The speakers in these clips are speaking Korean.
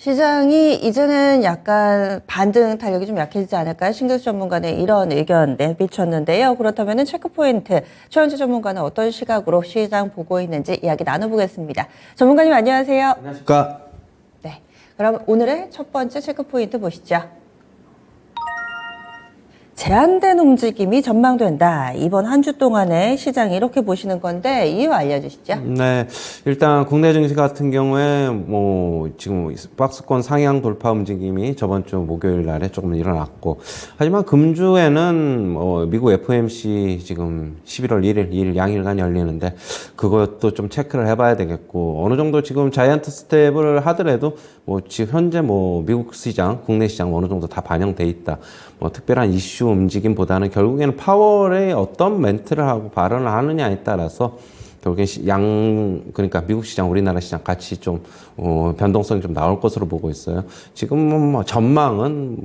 시장이 이제는 약간 반등 탄력이 좀 약해지지 않을까? 신경수 전문가는 이런 의견 내비쳤는데요. 그렇다면 체크포인트, 최원주 전문가는 어떤 시각으로 시장 보고 있는지 이야기 나눠보겠습니다. 전문가님 안녕하세요. 안녕하십니까. 네, 그럼 오늘의 첫 번째 체크포인트 보시죠. 제한된 움직임이 전망된다. 이번 한 주 동안의 시장 이렇게 보시는 건데 이유 알려주시죠. 네, 일단 국내 증시 같은 경우에 지금 박스권 상향 돌파 움직임이 저번 주 목요일 날에 조금 일어났고, 하지만 금주에는 미국 FOMC 지금 11월 1일, 2일 양일간 열리는데 그것도 좀 체크를 해봐야 되겠고, 어느 정도 지금 자이언트 스텝을 하더라도 지금 현재 미국 시장, 국내 시장 어느 정도 다 반영돼 있다. 특별한 이슈 움직임보다는 결국에는 파월의 어떤 멘트를 하고 발언을 하느냐에 따라서 결국엔 그러니까 미국 시장, 우리나라 시장 같이 좀, 변동성이 좀 나올 것으로 보고 있어요. 지금 전망은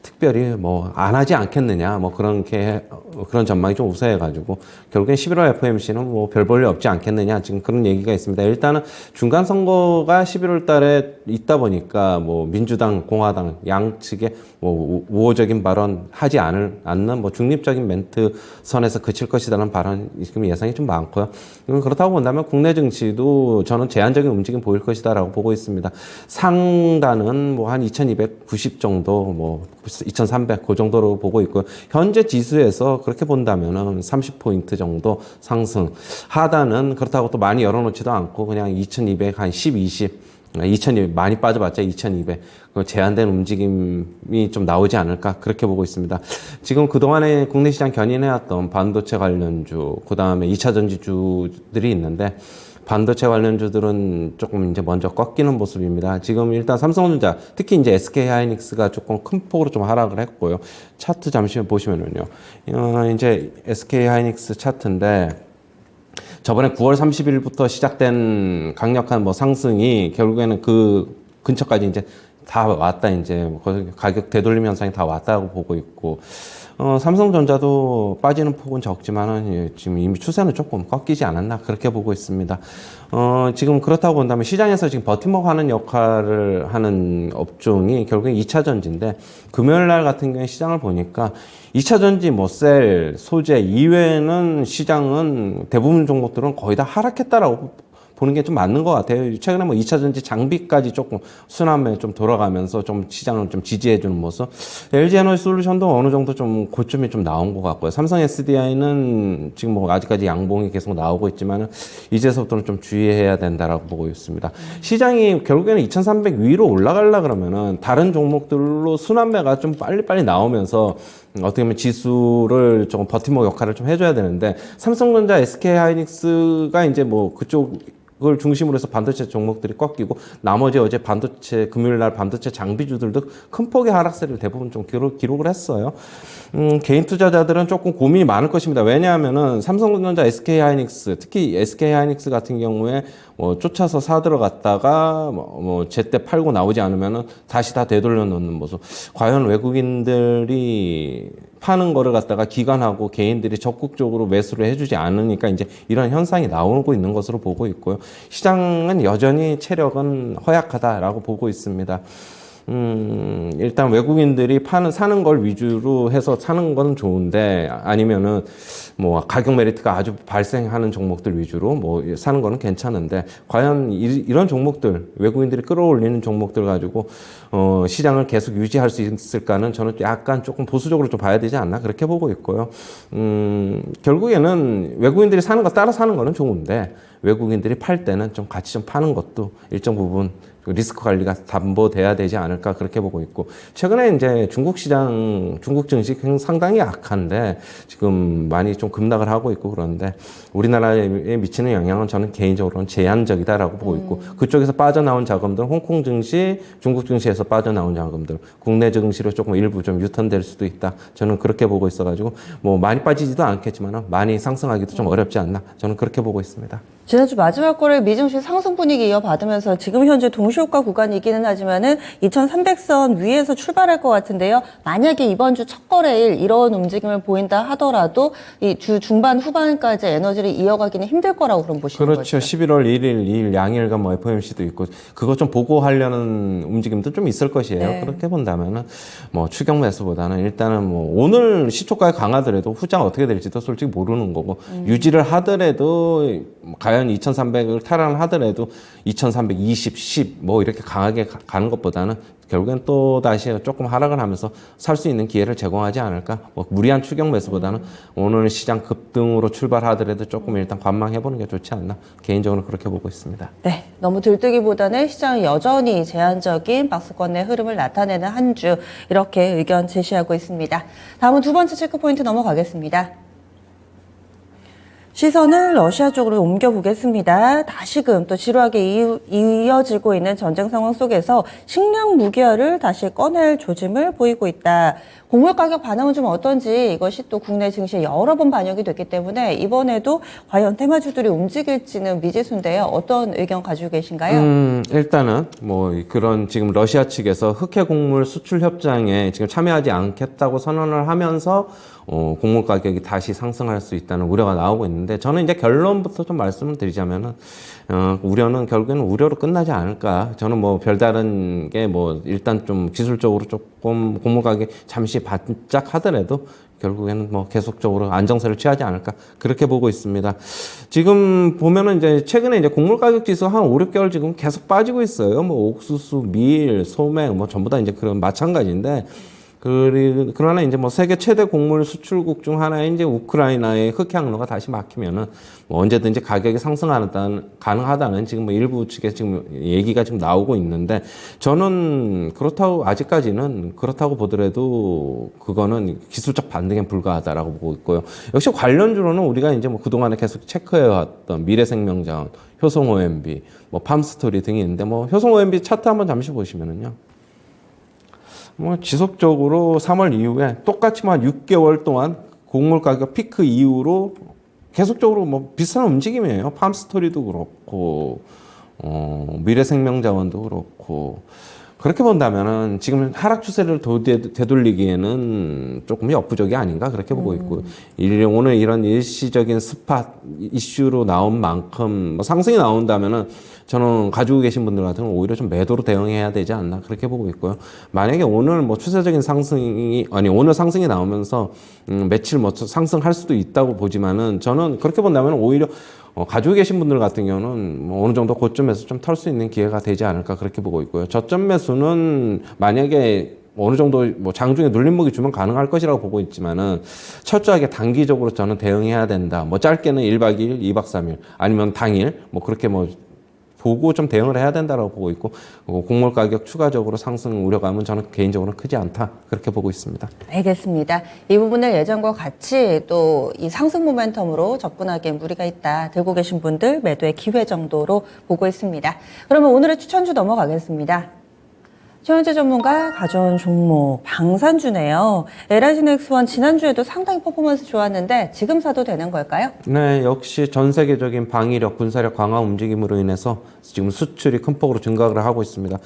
특별히 안 하지 않겠느냐, 그런 전망이 좀 우세해가지고, 결국엔 11월 FOMC는 별 볼 일 없지 않겠느냐, 지금 그런 얘기가 있습니다. 일단은 중간 선거가 11월 달에 있다 보니까, 민주당, 공화당 양측에 우호적인 발언 하지 않는 중립적인 멘트 선에서 그칠 것이라는 발언 지금 예상이 좀 많고요. 그렇다고 본다면 국내 증시도 저는 제한적인 움직임 보일 것이다라고 보고 있습니다. 상단은 한 2290 정도, 2300 그 정도로 보고 있고요. 현재 지수에서 그렇게 본다면은 30포인트 정도 상승. 하단은 그렇다고 또 많이 열어놓지도 않고 그냥 2200 한 10, 20. 2200 많이 빠져봤자 2200 제한된 움직임이 좀 나오지 않을까 그렇게 보고 있습니다. 지금 그동안에 국내 시장 견인해왔던 반도체 관련주, 그 다음에 2차 전지주들이 있는데 반도체 관련주들은 조금 이제 먼저 꺾이는 모습입니다. 지금 일단 삼성전자, 특히 이제 SK하이닉스가 조금 큰 폭으로 좀 하락을 했고요. 차트 잠시 보시면은요, 이제 SK하이닉스 차트인데 저번에 9월 30일부터 시작된 강력한 상승이 결국에는 그 근처까지 이제 다 왔다, 이제 가격 되돌림 현상이 다 왔다고 보고 있고, 삼성전자도 빠지는 폭은 적지만은 지금 이미 추세는 조금 꺾이지 않았나 그렇게 보고 있습니다. 지금 그렇다고 본다면 시장에서 지금 버팀목하는 역할을 하는 업종이 결국엔 2차 전지인데, 금요일 날 같은 경우에 시장을 보니까 2차 전지, 셀, 소재 이외에는 시장은 대부분 종목들은 거의 다 하락했다라고 보는 게 좀 맞는 것 같아요. 최근에 2차 전지 장비까지 조금 순환매 좀 돌아가면서 좀 시장을 좀 지지해주는 모습. LG 에너지 솔루션도 어느 정도 좀 고점이 좀 나온 것 같고요. 삼성 SDI는 지금 아직까지 양봉이 계속 나오고 있지만은 이제서부터는 좀 주의해야 된다라고 보고 있습니다. 시장이 결국에는 2300 위로 올라가려 그러면은 다른 종목들로 순환매가 좀 빨리빨리 나오면서 어떻게 보면 지수를 조금 버팀목 역할을 좀 해줘야 되는데, 삼성전자, SK하이닉스가 이제 그쪽을 중심으로 해서 반도체 종목들이 꺾이고, 나머지 어제 금요일 날 반도체 장비주들도 큰 폭의 하락세를 대부분 좀 기록을 했어요. 개인 투자자들은 조금 고민이 많을 것입니다. 왜냐하면은 삼성전자, SK하이닉스, 특히 SK하이닉스 같은 경우에 쫓아서 사들어갔다가 제때 팔고 나오지 않으면은 다시 다 되돌려 놓는 모습. 과연 외국인들이 파는 거를 갖다가 기관하고 개인들이 적극적으로 매수를 해주지 않으니까 이제 이런 현상이 나오고 있는 것으로 보고 있고요. 시장은 여전히 체력은 허약하다라고 보고 있습니다. 일단 외국인들이 사는 걸 위주로 해서 사는 건 좋은데, 아니면은 가격 메리트가 아주 발생하는 종목들 위주로 사는 거는 괜찮은데, 과연 이런 종목들, 외국인들이 끌어올리는 종목들 가지고 시장을 계속 유지할 수 있을까는 저는 약간 조금 보수적으로 좀 봐야 되지 않나 그렇게 보고 있고요. 결국에는 외국인들이 사는 거 따라 사는 거는 좋은데, 외국인들이 팔 때는 좀 같이 좀 파는 것도 일정 부분 리스크 관리가 담보돼야 되지 않을까 그렇게 보고 있고, 최근에 이제 중국 시장, 중국 증시 상당히 약한데 지금 많이 좀 급락을 하고 있고, 그런데 우리나라에 미치는 영향은 저는 개인적으로는 제한적이다라고 보고 있고, 그쪽에서 빠져나온 자금들, 홍콩 증시, 중국 증시에서 빠져나온 자금들, 국내 증시로 조금 일부 좀 유턴될 수도 있다. 저는 그렇게 보고 있어가지고 많이 빠지지도 않겠지만 많이 상승하기도 좀 어렵지 않나, 저는 그렇게 보고 있습니다. 지난주 마지막 거래 미증시 상승 분위기 이어받으면서 지금 현재 동시호가 구간이기는 하지만은 2300선 위에서 출발할 것 같은데요. 만약에 이번 주 첫 거래일 이런 움직임을 보인다 하더라도 이 주 중반 후반까지 에너지를 이어가기는 힘들 거라고 그럼 보시는 그렇죠. 거죠? 11월 1일, 2일 양일간 뭐 FOMC도 있고 그것 좀 보고하려는 움직임도 좀 있을 것이에요. 네. 그렇게 본다면은 뭐 추경 매수보다는 일단은 뭐 오늘 시초가에 강하더라도 후장 어떻게 될지도 솔직히 모르는 거고 유지를 하더라도 과연 2,300을 탈환하더라도 2,320, 10 뭐 이렇게 강하게 가는 것보다는 결국엔 또 다시 조금 하락을 하면서 살 수 있는 기회를 제공하지 않을까. 뭐 무리한 추경 매수보다는 오늘 시장 급등으로 출발하더라도 조금 일단 관망해보는 게 좋지 않나. 개인적으로 그렇게 보고 있습니다. 네, 너무 들뜨기보다는 시장이 여전히 제한적인 박스권 내 흐름을 나타내는 한 주 이렇게 의견 제시하고 있습니다. 다음은 두 번째 체크포인트 넘어가겠습니다. 시선을 러시아 쪽으로 옮겨보겠습니다. 다시금 또 지루하게 이어지고 있는 전쟁 상황 속에서 식량 무기화를 다시 꺼낼 조짐을 보이고 있다. 곡물 가격 반응은 좀 어떤지 이것이 또 국내 증시에 여러 번 반영이 됐기 때문에 이번에도 과연 테마주들이 움직일지는 미지수인데요. 어떤 의견 가지고 계신가요? 일단은 뭐 그런 지금 러시아 측에서 흑해 곡물 수출 협정에 지금 참여하지 않겠다고 선언을 하면서 곡물 가격이 다시 상승할 수 있다는 우려가 나오고 있는데 저는 이제 결론부터 좀 말씀을 드리자면은 우려는 결국에는 우려로 끝나지 않을까. 저는 뭐 별다른 게 뭐 일단 좀 기술적으로 조금 곡물 가격이 잠시 반짝 하더라도 결국에는 뭐 계속적으로 안정세를 취하지 않을까 그렇게 보고 있습니다. 지금 보면은 이제 최근에 이제 곡물 가격 지수 한 5, 6개월 지금 계속 빠지고 있어요. 뭐 옥수수, 밀, 소맥 뭐 전부 다 이제 그런 마찬가지인데 그러나 이제 뭐 세계 최대 곡물 수출국 중 하나인 이제 우크라이나의 흑해 항로가 다시 막히면은 뭐 언제든지 가격이 가능하다는 지금 뭐 일부 측에 지금 얘기가 지금 나오고 있는데 저는 그렇다고 아직까지는 그렇다고 보더라도 그거는 기술적 반등에 불과하다라고 보고 있고요. 역시 관련주로는 우리가 이제 뭐 그동안에 계속 체크해왔던 미래생명자원, 효성 OMB, 뭐 팜스토리 등이 있는데 뭐 효성 OMB 차트 한번 잠시 보시면은요. 뭐 지속적으로 3월 이후에 똑같이 한 6개월 동안 곡물 가격 피크 이후로 계속적으로 뭐 비슷한 움직임이에요. 팜스토리도 그렇고 미래생명자원도 그렇고 그렇게 본다면은 지금 하락 추세를 되돌리기에는 조금 역부족이 아닌가 그렇게 보고 있고 오늘 이런 일시적인 스팟 이슈로 나온 만큼 뭐 상승이 나온다면은 저는 가지고 계신 분들 같은 경우는 오히려 좀 매도로 대응해야 되지 않나 그렇게 보고 있고요. 만약에 오늘 뭐 추세적인 오늘 상승이 나오면서 며칠 뭐 상승할 수도 있다고 보지만은 저는 그렇게 본다면 오히려 가지고 계신 분들 같은 경우는 뭐 어느 정도 고점에서 좀 털 수 있는 기회가 되지 않을까 그렇게 보고 있고요. 저점 매수는 만약에 어느 정도 뭐 장중에 눌림목이 주면 가능할 것이라고 보고 있지만은 철저하게 단기적으로 저는 대응해야 된다. 뭐 짧게는 1박 2일, 2박 3일 아니면 당일 뭐 그렇게 뭐 보고 좀 대응을 해야 된다고 보고 있고 곡물 가격 추가적으로 상승 우려감은 저는 개인적으로는 크지 않다 그렇게 보고 있습니다. 알겠습니다. 이 부분을 예전과 같이 또 이 상승 모멘텀으로 접근하기엔 무리가 있다. 들고 계신 분들 매도의 기회 정도로 보고 있습니다. 그러면 오늘의 추천주 넘어가겠습니다. 최현재 전문가 가져온 종목 방산주네요. LIG넥스원 지난주에도 상당히 퍼포먼스 좋았는데 지금 사도 되는 걸까요? 네, 역시 전 세계적인 방위력, 군사력 강화 움직임으로 인해서 지금 수출이 큰 폭으로 증가를 하고 있습니다.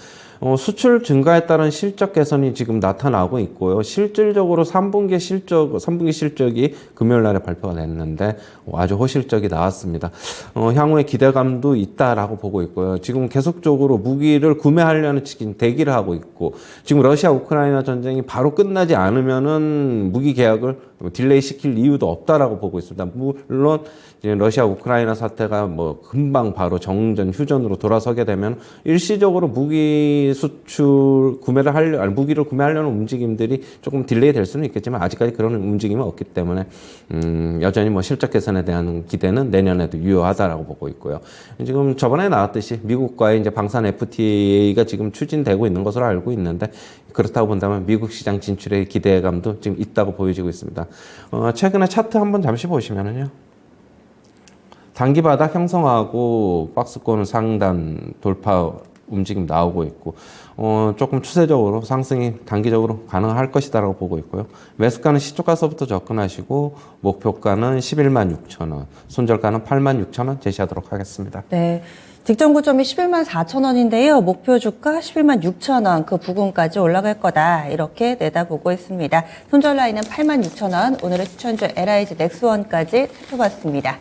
수출 증가에 따른 실적 개선이 지금 나타나고 있고요. 실질적으로 3분기 실적이 금요일 날에 발표가 됐는데 아주 호실적이 나왔습니다. 향후에 기대감도 있다라고 보고 있고요. 지금 계속적으로 무기를 구매하려는 지금 대기를 하고 있고 지금 러시아 우크라이나 전쟁이 바로 끝나지 않으면은 무기 계약을 딜레이 시킬 이유도 없다라고 보고 있습니다. 물론 러시아 우크라이나 사태가 뭐 금방 바로 정전 휴전으로 돌아서게 되면 일시적으로 무기를 구매하려는 움직임들이 조금 딜레이 될 수는 있겠지만 아직까지 그런 움직임은 없기 때문에 여전히 뭐 실적 개선에 대한 기대는 내년에도 유효하다라고 보고 있고요. 지금 저번에 나왔듯이 미국과의 이제 방산 FTA가 지금 추진되고 있는 것으로 알고 있는데 그렇다고 본다면 미국 시장 진출의 기대감도 지금 있다고 보여지고 있습니다. 최근에 차트 한번 잠시 보시면은요. 단기 바닥 형성하고 박스권 상단 돌파 움직임 나오고 있고 조금 추세적으로 상승이 단기적으로 가능할 것이다라고 보고 있고요. 매수가는 시초가서부터 접근하시고 목표가는 11만 6천 원, 손절가는 8만 6천 원 제시하도록 하겠습니다. 네. 직전 고점이 11만 4천 원인데요. 목표 주가 11만 6천 원 그 부근까지 올라갈 거다. 이렇게 내다보고 있습니다. 손절 라인은 8만 6천 원. 오늘의 추천주 LIG 넥스원까지 살펴봤습니다.